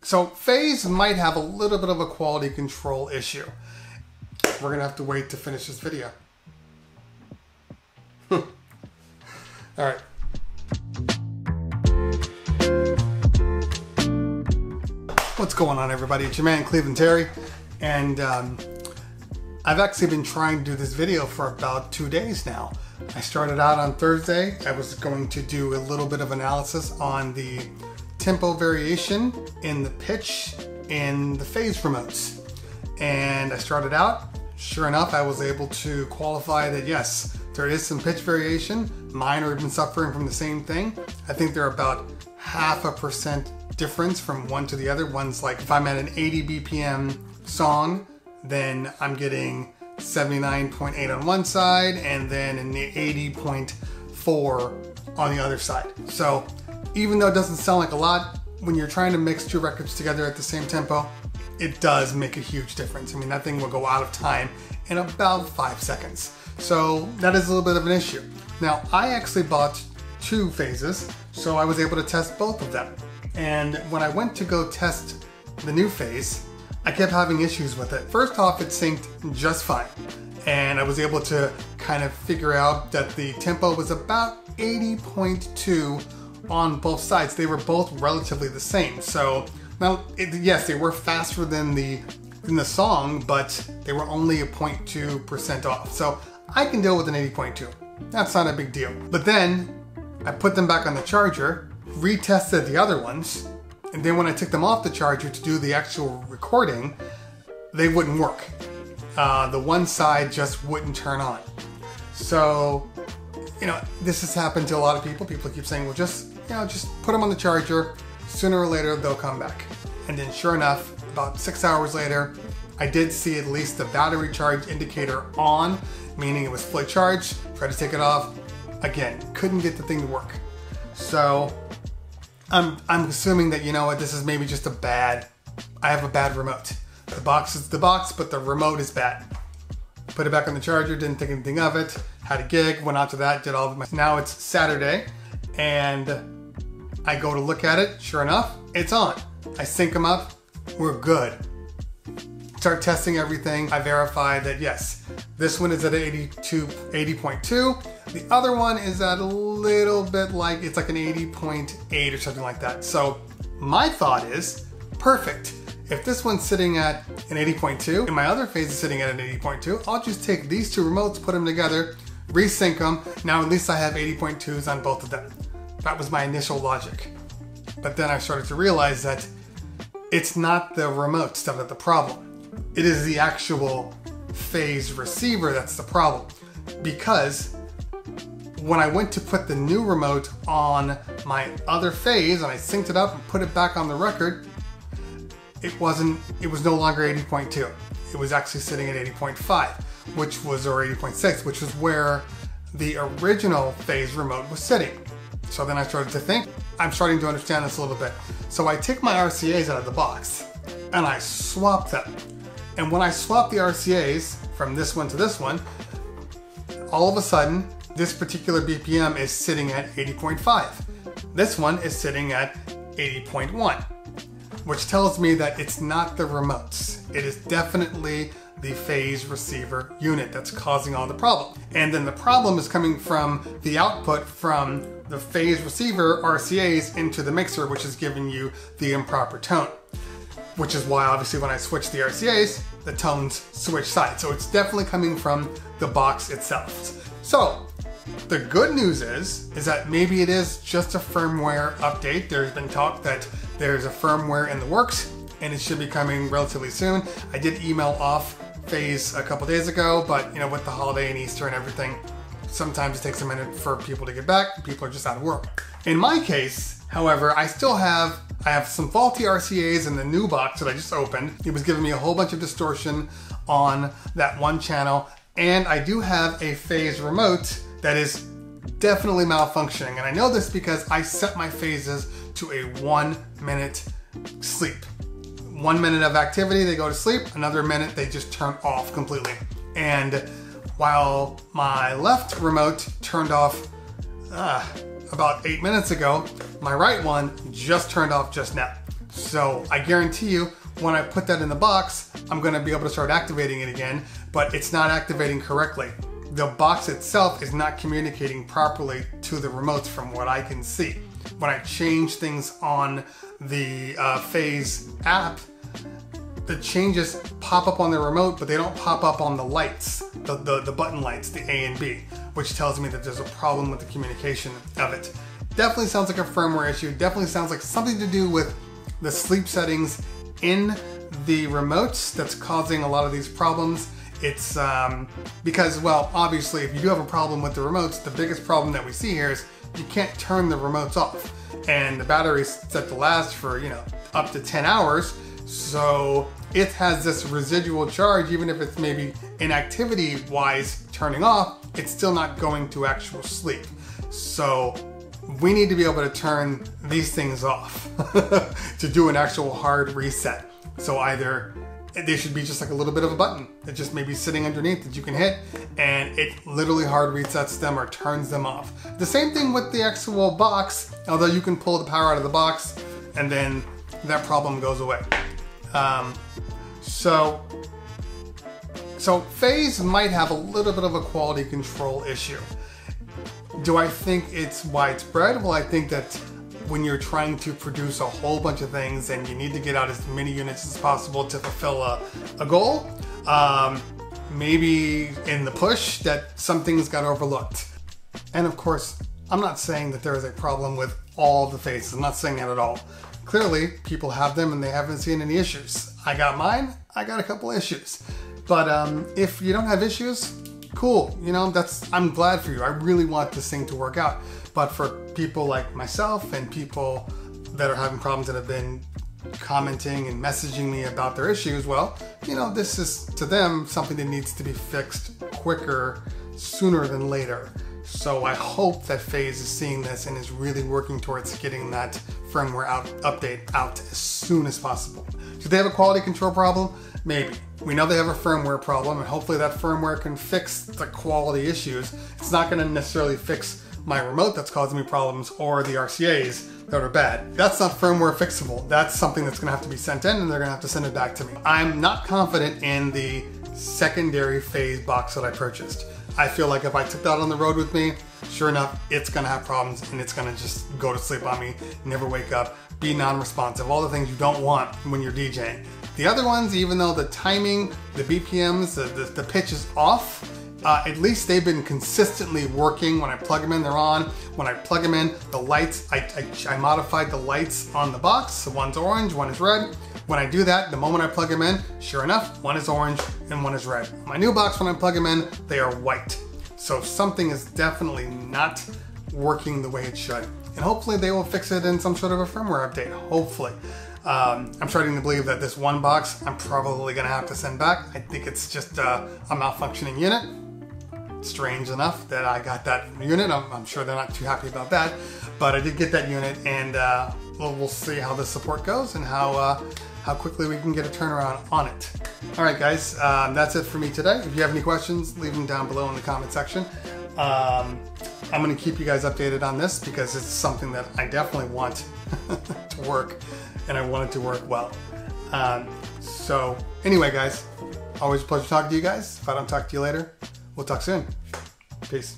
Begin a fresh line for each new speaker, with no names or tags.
So phase might have a little bit of a quality control issue. We're gonna have to wait to finish this video. All right. What's going on, everybody? It's your man Cleveland Terry, and I've actually been trying to do this video for about 2 days now. I started out on Thursday. I was going to do a little bit of analysis on the tempo variation in the pitch in the phase remotes. And I started out, sure enough, I was able to qualify that yes, there is some pitch variation. Mine have been suffering from the same thing. I think they're about 0.5% difference from one to the other. One's like, if I'm at an 80 BPM song, then I'm getting 79.8 on one side and then an 80.4 on the other side. So even though it doesn't sound like a lot, when you're trying to mix two records together at the same tempo, it does make a huge difference. I mean, that thing will go out of time in about 5 seconds. So that is a little bit of an issue. Now, I actually bought 2 phases, so I was able to test both of them. And when I went to go test the new phase, I kept having issues with it. First off, it synced just fine. And I was able to kind of figure out that the tempo was about 80.2 on both sides. They were both relatively the same. So now, yes, they were faster than the song, but they were only a 0.2% off. So I can deal with an 80.2. That's not a big deal. But then I put them back on the charger, retested the other ones, and then when I took them off the charger to do the actual recording, they wouldn't work. The one side just wouldn't turn on. So, this has happened to a lot of people. People keep saying, well, just put them on the charger. Sooner or later, they'll come back. And then sure enough, about 6 hours later, I did see at least the battery charge indicator on, meaning it was fully charged. Tried to take it off. Again, couldn't get the thing to work. So I'm assuming that, this is maybe just I have a bad remote. The box is the box, but the remote is bad. Put it back on the charger, didn't think anything of it, had a gig, went out to that, did all of my, now it's Saturday, and I go to look at it, sure enough, it's on. I sync them up, we're good. Start testing everything, I verify that yes, this one is at 80.2, the other one is at a little bit like, it's like an 80.8 or something like that. So my thought is, perfect. If this one's sitting at an 80.2 and my other phase is sitting at an 80.2, I'll just take these 2 remotes, put them together, resync them. Now at least I have 80.2s on both of them. That was my initial logic. But then I started to realize that it's not the remote stuff that's the problem. It is the actual phase receiver that's the problem. Because when I went to put the new remote on my other phase and I synced it up and put it back on the record, it was no longer 80.2. It was actually sitting at 80.5, or 80.6, which was where the original phase remote was sitting. So then I started to think, I'm starting to understand this a little bit. So I take my RCAs out of the box and I swap them. And when I swap the RCAs from this one to this one, all of a sudden, this particular BPM is sitting at 80.5. This one is sitting at 80.1. Which tells me that it's not the remotes. It is definitely the phase receiver unit that's causing all the problem. And then the problem is coming from the output from the phase receiver RCAs into the mixer, which is giving you the improper tone. Which is why obviously when I switch the RCAs, the tones switch sides. So it's definitely coming from the box itself. So the good news is that maybe it is just a firmware update. There's been talk that there's a firmware in the works and it should be coming relatively soon. I did email off phase a couple days ago, but with the holiday and Easter and everything, sometimes it takes a minute for people to get back. People are just out of work. In my case, however, I have some faulty RCAs in the new box that I just opened. It was giving me a whole bunch of distortion on that one channel. And I do have a phase remote that is definitely malfunctioning. And I know this because I set my phases to a 1 minute sleep. 1 minute of activity, they go to sleep. Another minute, they just turn off completely. And while my left remote turned off about 8 minutes ago, my right one just turned off just now. So I guarantee you, when I put that in the box, I'm gonna be able to start activating it again, but it's not activating correctly. The box itself is not communicating properly to the remotes from what I can see. When I change things on the Phase app, the changes pop up on the remote, but they don't pop up on the lights, the button lights, the A and B, which tells me that there's a problem with the communication of it. Definitely sounds like a firmware issue. Definitely sounds like something to do with the sleep settings in the remotes that's causing a lot of these problems. It's because, well, obviously if you do have a problem with the remotes, the biggest problem that we see here is you can't turn the remotes off. And the battery's set to last for, you know, up to 10 hours. So it has this residual charge, even if it's maybe inactivity wise turning off, it's still not going to actual sleep. So we need to be able to turn these things off to do an actual hard reset. So either there should be just like a little bit of a button that just may be sitting underneath that you can hit, and it literally hard resets them or turns them off. The same thing with the actual box, although you can pull the power out of the box and then that problem goes away. So Phase might have a little bit of a quality control issue. Do I think it's widespread? Well, I think that when you're trying to produce a whole bunch of things and you need to get out as many units as possible to fulfill a goal, maybe in the push that some things got overlooked. And of course, I'm not saying that there is a problem with all the Phases. I'm not saying that at all. Clearly, people have them and they haven't seen any issues. I got mine, I got a couple issues. But if you don't have issues, cool, you know, I'm glad for you. I really want this thing to work out. But for people like myself and people that are having problems that have been commenting and messaging me about their issues, well, you know, this is to them something that needs to be fixed quicker, sooner than later. So I hope that Phase is seeing this and is really working towards getting that firmware update out as soon as possible. Do they have a quality control problem? Maybe. We know they have a firmware problem, and hopefully that firmware can fix the quality issues. It's not going to necessarily fix my remote that's causing me problems or the RCAs that are bad. That's not firmware fixable. That's something that's going to have to be sent in, and they're going to have to send it back to me. I'm not confident in the secondary Phase box that I purchased. I feel like if I took that on the road with me, sure enough, it's gonna have problems and it's gonna just go to sleep on me, never wake up, be non-responsive, all the things you don't want when you're DJing. The other ones, even though the timing, the BPMs, the pitch is off, at least they've been consistently working. When I plug them in, they're on. When I plug them in, the lights, I modified the lights on the box. So one's orange, one is red. When I do that, the moment I plug them in, sure enough, one is orange and one is red. My new box, when I plug them in, they are white. So something is definitely not working the way it should. And hopefully they will fix it in some sort of a firmware update, hopefully. I'm starting to believe that this one box, I'm probably gonna have to send back. I think it's just a malfunctioning unit. Strange enough that I got that unit. I'm sure they're not too happy about that, but I did get that unit, and we'll see how the support goes and how quickly we can get a turnaround on it. All right, guys, that's it for me today. If you have any questions, leave them down below in the comment section. I'm going to keep you guys updated on this because it's something that I definitely want to work, and I want it to work well. So anyway, guys, always a pleasure talking to you guys. If I don't talk to you later, we'll talk soon. Peace.